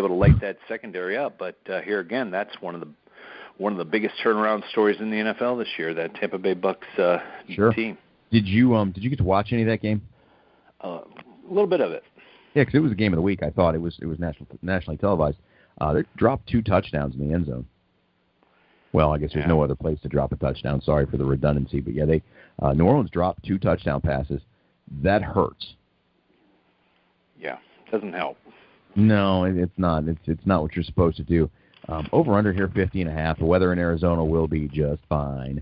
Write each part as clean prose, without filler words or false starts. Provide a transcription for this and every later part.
able to light that secondary up. But here again, that's one of the biggest turnaround stories in the NFL this year. That Tampa Bay Bucks team. Did you get to watch any of that game? A little bit of it. Yeah, because it was a game of the week. I thought it was nationally televised. They dropped 2 touchdowns in the end zone. Well, I guess there's no other place to drop a touchdown. Sorry for the redundancy, but yeah, New Orleans dropped 2 touchdown passes. That hurts. Yeah, doesn't help. No, it's not. It's not what you're supposed to do. Over under here 50.5. The weather in Arizona will be just fine.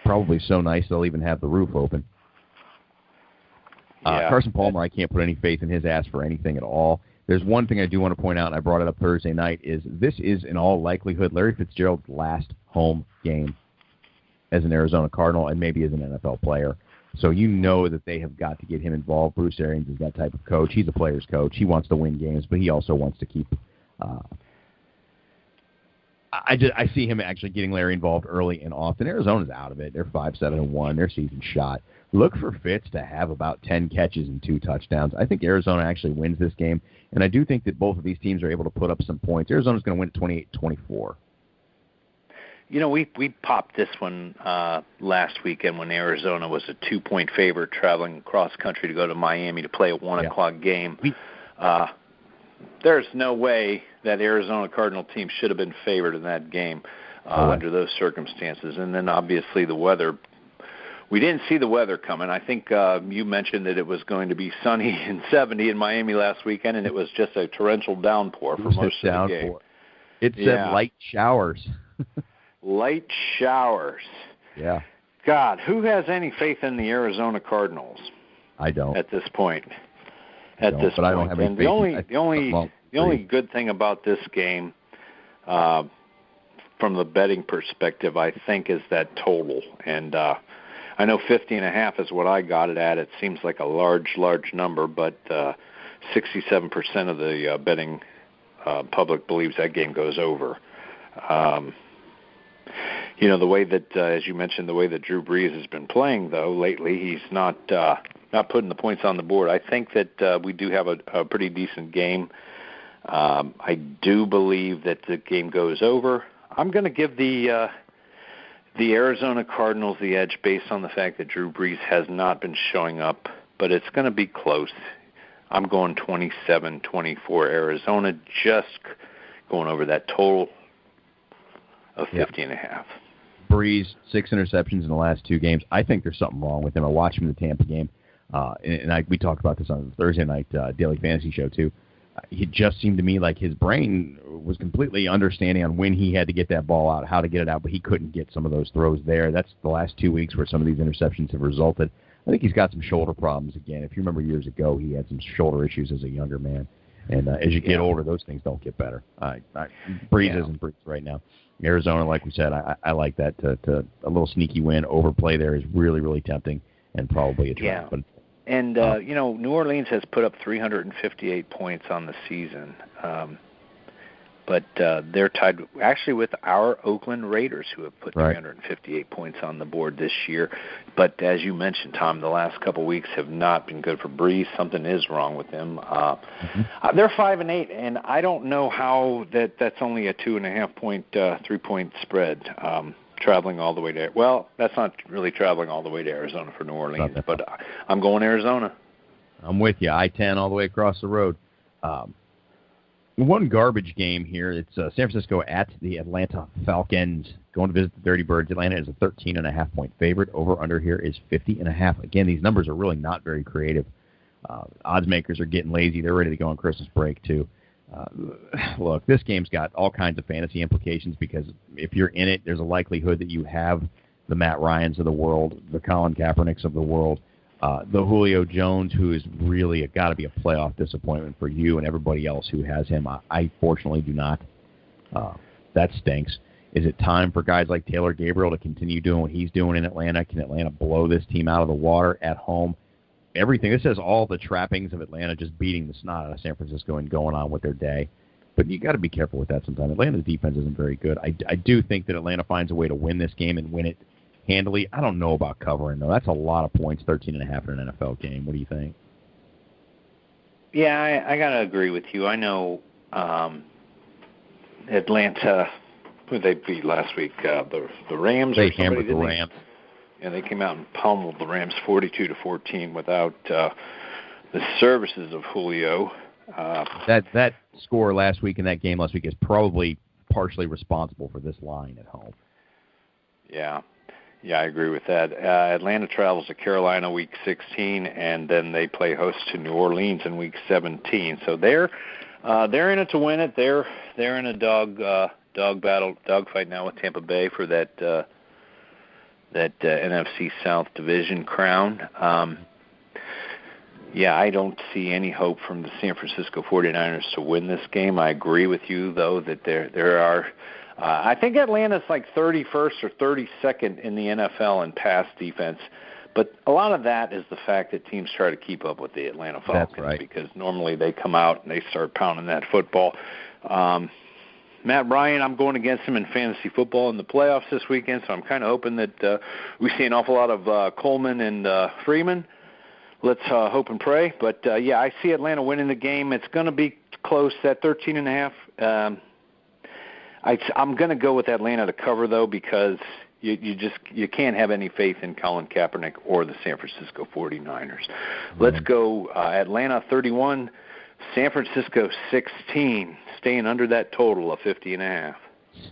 Probably so nice they'll even have the roof open. Carson Palmer, I can't put any faith in his ass for anything at all. There's one thing I do want to point out, and I brought it up Thursday night, is this is in all likelihood Larry Fitzgerald's last home game as an Arizona Cardinal and maybe as an NFL player. So you know that they have got to get him involved. Bruce Arians is that type of coach. He's a player's coach. He wants to win games, but he also wants to keep I see him actually getting Larry involved early and often. Arizona's out of it. They're 5-7-1. Their season's shot. Look for Fitz to have about 10 catches and 2 touchdowns. I think Arizona actually wins this game, and I do think that both of these teams are able to put up some points. Arizona's going to win 28-24. You know, we popped this one last weekend when Arizona was a 2-point favorite traveling across country to go to Miami to play a 1 o'clock game. There's no way that Arizona Cardinal team should have been favored in that game under those circumstances. And then obviously the weather. We didn't see the weather coming. I think you mentioned that it was going to be sunny and 70 in Miami last weekend, and it was just a torrential downpour for most of the game. It said light showers. Light showers. Yeah. God, who has any faith in the Arizona Cardinals? I don't. At this point. I don't have any faith. The only good thing about this game, from the betting perspective, I think, is that total. And I know 50.5 is what I got it at. It seems like a large number, but 67% of the betting public believes that game goes over. You know, the way that, as you mentioned, the way that Drew Brees has been playing, though, lately, he's not putting the points on the board. I think that we do have a pretty decent game. I do believe that the game goes over. I'm going to give the Arizona Cardinals the edge based on the fact that Drew Brees has not been showing up, but it's going to be close. I'm going 27-24 Arizona, just going over that total of 50.5. Brees, 6 interceptions in the last 2 games. I think there's something wrong with him. I watched him in the Tampa game, and we talked about this on the Thursday night Daily Fantasy Show too. It just seemed to me like his brain was completely understanding on when he had to get that ball out, how to get it out, but he couldn't get some of those throws there. That's the last 2 weeks where some of these interceptions have resulted. I think he's got some shoulder problems again. If you remember years ago, he had some shoulder issues as a younger man. And as you get older, those things don't get better. Brees isn't Brees right now. Arizona, like we said, I like that. To a little sneaky win. Overplay there is really, really tempting and probably a trap. Yeah. And, you know, New Orleans has put up 358 points on the season. But they're tied actually with our Oakland Raiders, who have put 358 points on the board this year. But as you mentioned, Tom, the last couple of weeks have not been good for Brees. Something is wrong with him. They're 5-8, and I don't know how that's only a 2.5 point, 3-point spread. Traveling all the way there. Well, that's not really traveling all the way to Arizona for New Orleans, but I'm going Arizona. I'm with you. I-10 all the way across the road. One garbage game here. It's San Francisco at the Atlanta Falcons. Going to visit the Dirty Birds. Atlanta is a 13.5 point favorite. Over under here is 50.5. Again, these numbers are really not very creative. Odds makers are getting lazy. They're ready to go on Christmas break too. Look, this game's got all kinds of fantasy implications because if you're in it, there's a likelihood that you have the Matt Ryans of the world, the Colin Kaepernicks of the world, the Julio Jones, who is really got to be a playoff disappointment for you and everybody else who has him. I fortunately do not. That stinks. Is it time for guys like Taylor Gabriel to continue doing what he's doing in Atlanta? Can Atlanta blow this team out of the water at home? Everything. This has all the trappings of Atlanta just beating the snot out of San Francisco and going on with their day. But you got to be careful with that sometimes. Atlanta's defense isn't very good. I do think that Atlanta finds a way to win this game and win it handily. I don't know about covering, though. That's a lot of points, 13.5 in an NFL game. What do you think? Yeah, I got to agree with you. I know Atlanta, who they beat last week, the Rams. They or somebody, hammered the Rams. Yeah, they came out and pummeled the Rams 42-14 without the services of Julio. That score last week in that game last week is probably partially responsible for this line at home. Yeah, I agree with that. Atlanta travels to Carolina week 16, and then they play host to New Orleans in week 17. So they're in it to win it. They're in a dogfight now with Tampa Bay for that NFC South Division crown. I don't see any hope from the San Francisco 49ers to win this game. I agree with you, though, that there are I think Atlanta's like 31st or 32nd in the NFL in pass defense, but a lot of that is the fact that teams try to keep up with the Atlanta Falcons. That's right. Because normally they come out and they start pounding that football. Matt Ryan, I'm going against him in fantasy football in the playoffs this weekend, so I'm kind of hoping that we see an awful lot of Coleman and Freeman. Let's hope and pray. But, I see Atlanta winning the game. It's going to be close at 13.5. I'm going to go with Atlanta to cover, though, because you can't have any faith in Colin Kaepernick or the San Francisco 49ers. Let's go Atlanta 31, San Francisco 16, staying under that total of 50.5.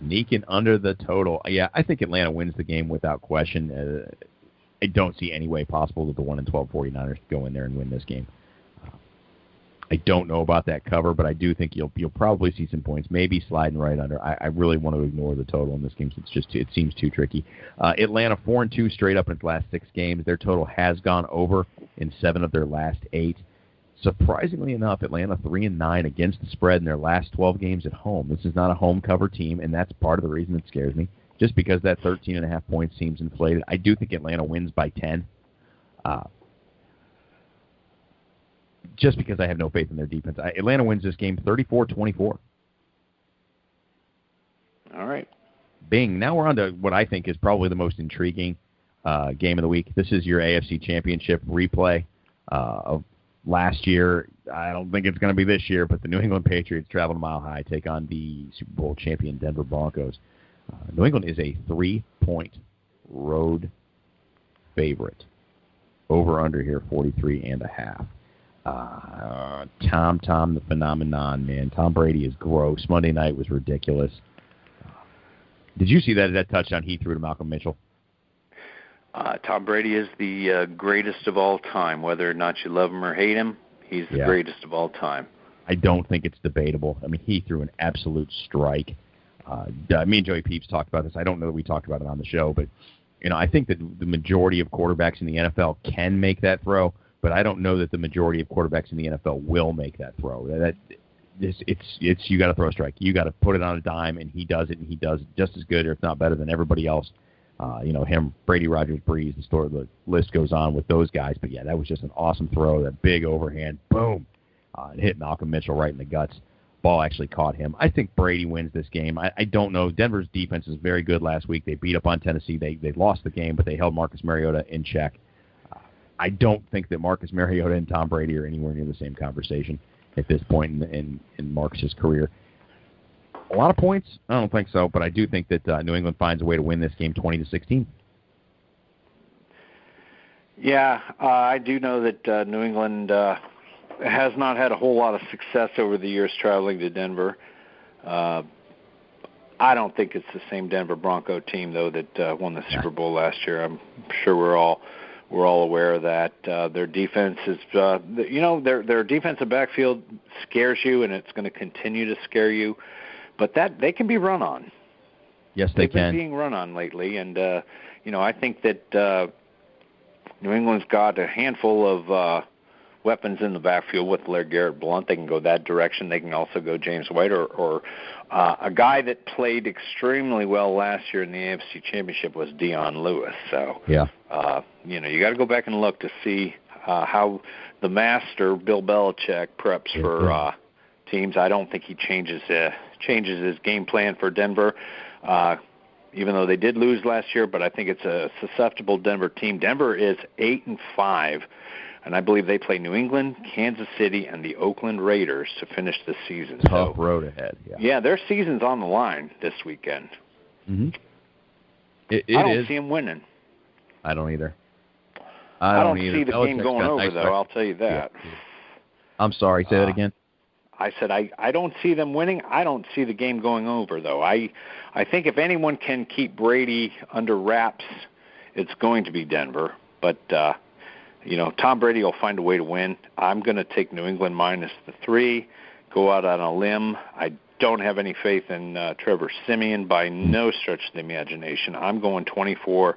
Sneaking under the total. Yeah, I think Atlanta wins the game without question. I don't see any way possible that the 1-12 49ers go in there and win this game. I don't know about that cover, but I do think you'll probably see some points, maybe sliding right under. I really want to ignore the total in this game. It seems too tricky. Atlanta 4-2 straight up in its last 6 games. Their total has gone over in 7 of their last 8. Surprisingly enough, Atlanta 3-9 against the spread in their last 12 games at home. This is not a home cover team, and that's part of the reason it scares me. Just because that 13.5 points seems inflated. I do think Atlanta wins by 10. Just because I have no faith in their defense. Atlanta wins this game 34-24. All right. Bing. Now we're on to what I think is probably the most intriguing game of the week. This is your AFC Championship replay of last year. I don't think it's going to be this year, but the New England Patriots travel to Mile High, take on the Super Bowl champion Denver Broncos. New England is a 3-point road favorite. Over-under here, 43.5. Tom the phenomenon, man. Tom Brady is gross. Monday night was ridiculous. Did you see that touchdown he threw to Malcolm Mitchell? Tom Brady is the greatest of all time. Whether or not you love him or hate him, he's the greatest of all time. I don't think it's debatable. I mean, he threw an absolute strike. Me and Joey Peeps talked about this. I don't know that we talked about it on the show, but I think that the majority of quarterbacks in the NFL can make that throw, but I don't know that the majority of quarterbacks in the NFL will make that throw. It's you got to throw a strike. You got to put it on a dime, and he does it, and he does it just as good, or if not better, than everybody else. Him, Brady, Rogers, Breeze, the list goes on with those guys. But, yeah, that was just an awesome throw, that big overhand, boom, it hit Malcolm Mitchell right in the guts. Ball actually caught him. I think Brady wins this game. I don't know. Denver's defense is very good last week. They beat up on Tennessee. They lost the game, but they held Marcus Mariota in check. I don't think that Marcus Mariota and Tom Brady are anywhere near the same conversation at this point in Marcus's career. A lot of points? I don't think so, but I do think that New England finds a way to win this game 20-16. Yeah, I do know that New England has not had a whole lot of success over the years traveling to Denver. I don't think it's the same Denver Bronco team, though, that won the Super Bowl last year. I'm sure we're all aware of that. Their defense is, their defensive backfield scares you, and it's going to continue to scare you. But that they can be run on. Yes, they can. They've been being run on lately, and I think that New England's got a handful of weapons in the backfield with LeGarrette Blount. They can go that direction. They can also go James White or a guy that played extremely well last year in the AFC Championship was Dion Lewis. So, yeah, you got to go back and look to see how the master Bill Belichick preps for teams. I don't think he changes his game plan for Denver, even though they did lose last year. But I think it's a susceptible Denver team. Denver is 8-5 And I believe they play New England, Kansas City, and the Oakland Raiders to finish the season. Tough road ahead. Yeah, their season's on the line this weekend. Mm-hmm. I don't see them winning. I don't either. I don't see the game going over, though. I'll tell you that. Yeah. I'm sorry. Say that again. I said I don't see them winning. I don't see the game going over, though. I think if anyone can keep Brady under wraps, it's going to be Denver. But, Tom Brady will find a way to win. I'm going to take New England minus the 3, go out on a limb. I don't have any faith in Trevor Siemian by no stretch of the imagination. I'm going 24-20.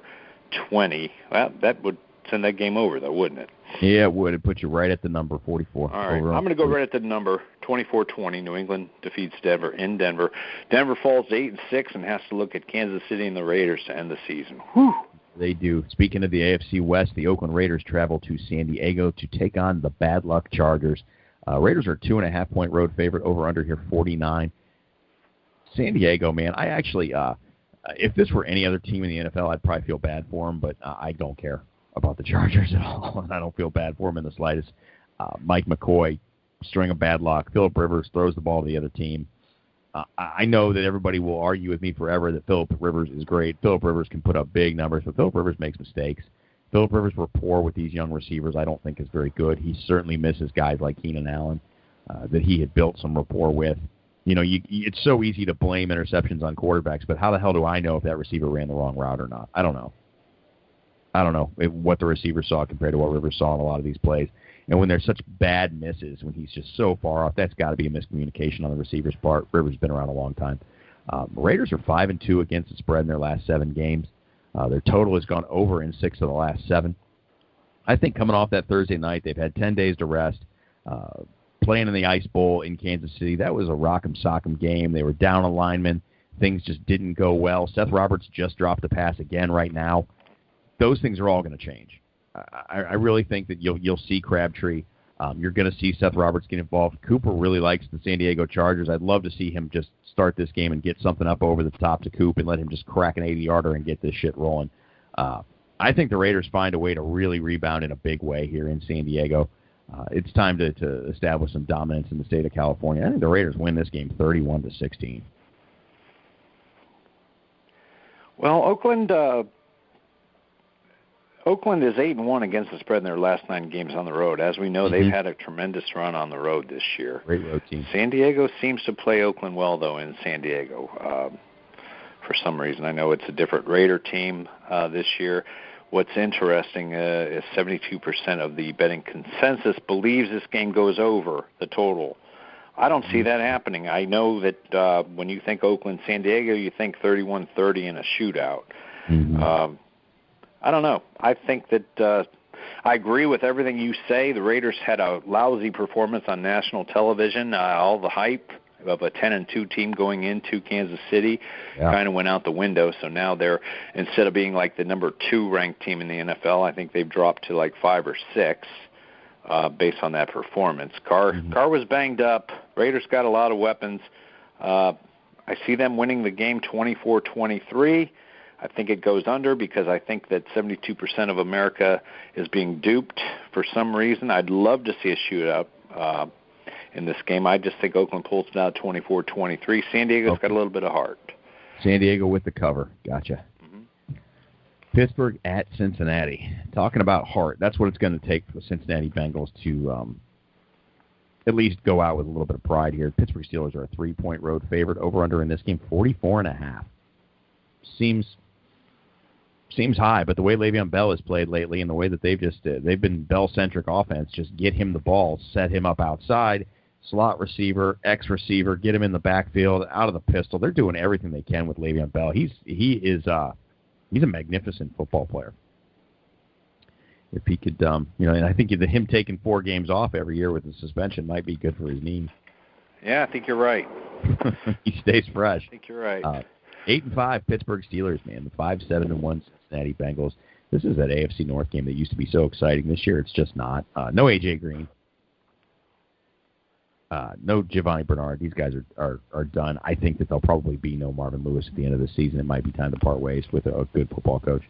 Well, that would send that game over, though, wouldn't it? Yeah, it would. It put you right at the number 44. All right, I'm going to go right at the number 24-20. New England defeats Denver in Denver. Denver falls to 8-6 and has to look at Kansas City and the Raiders to end the season. Whew. They do. Speaking of the AFC West, the Oakland Raiders travel to San Diego to take on the Bad Luck Chargers. Raiders are a 2.5-point road favorite. Over under here 49. San Diego, man, I actually, if this were any other team in the NFL, I'd probably feel bad for them, but I don't care about the Chargers at all, and I don't feel bad for them in the slightest. Mike McCoy, string of bad luck. Phillip Rivers throws the ball to the other team. I know that everybody will argue with me forever that Phillip Rivers is great. Phillip Rivers can put up big numbers, but Phillip Rivers makes mistakes. Phillip Rivers rapport with these young receivers I don't think is very good. He certainly misses guys like Keenan Allen that he had built some rapport with. It's so easy to blame interceptions on quarterbacks, but how the hell do I know if that receiver ran the wrong route or not? I don't know. What the receiver saw compared to what Rivers saw in a lot of these plays. And when there's such bad misses, when he's just so far off, that's got to be a miscommunication on the receiver's part. Rivers has been around a long time. Raiders are 5-2 against the spread in their last 7 games. Their total has gone over in 6 of the last 7. I think coming off that Thursday night, they've had 10 days to rest. Playing in the Ice Bowl in Kansas City, that was a rock'em sock'em game. They were down a lineman. Things just didn't go well. Seth Roberts just dropped a pass again right now. Those things are all going to change. I really think that you'll see Crabtree. You're going to see Seth Roberts get involved. Cooper really likes the San Diego Chargers. I'd love to see him just start this game and get something up over the top to Coop and let him just crack an 80-yarder and get this shit rolling. I think the Raiders find a way to really rebound in a big way here in San Diego. It's time to establish some dominance in the state of California. I think the Raiders win this game 31-16. Well, Oakland is 8-1 against the spread in their last 9 games on the road. As we know, they've had a tremendous run on the road this year. Great road team. San Diego seems to play Oakland well, though, in San Diego. For some reason, I know it's a different Raider team this year. What's interesting is 72% of the betting consensus believes this game goes over the total. I don't see that happening. I know that when you think Oakland, San Diego, you think 31-30 in a shootout. Mm-hmm. I don't know. I think that I agree with everything you say. The Raiders had a lousy performance on national television. All the hype of a 10-2 team going into Kansas City kind of went out the window. So now they're, instead of being like the number 2 ranked team in the NFL, I think they've dropped to like 5 or 6 based on that performance. Carr was banged up. Raiders got a lot of weapons. I see them winning the game 24-23. I think it goes under because I think that 72% of America is being duped for some reason. I'd love to see a shootout in this game. I just think Oakland pulls it out 24-23. San Diego's got a little bit of heart. San Diego with the cover. Gotcha. Pittsburgh at Cincinnati. Talking about heart, that's what it's going to take for the Cincinnati Bengals to at least go out with a little bit of pride here. Pittsburgh Steelers are a 3-point road favorite. Over-under in this game, 44.5. Seems high, but the way Le'Veon Bell has played lately and the way that they've been Bell-centric offense, just get him the ball, set him up outside, slot receiver, X receiver, get him in the backfield, out of the pistol. They're doing everything they can with Le'Veon Bell. He's a magnificent football player. If he could, and I think him taking 4 games off every year with the suspension might be good for his knee. Yeah, I think you're right. He stays fresh. I think you're right. 8-5 Pittsburgh Steelers, man. The 5-7-1 Cincinnati Bengals. This is that AFC North game that used to be so exciting. This year, it's just not. No A.J. Green. No Giovanni Bernard. These guys are done. I think that there'll probably be no Marvin Lewis at the end of the season. It might be time to part ways with a good football coach.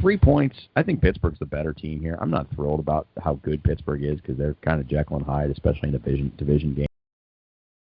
3 points. I think Pittsburgh's the better team here. I'm not thrilled about how good Pittsburgh is because they're kind of Jekyll and Hyde, especially in the division game.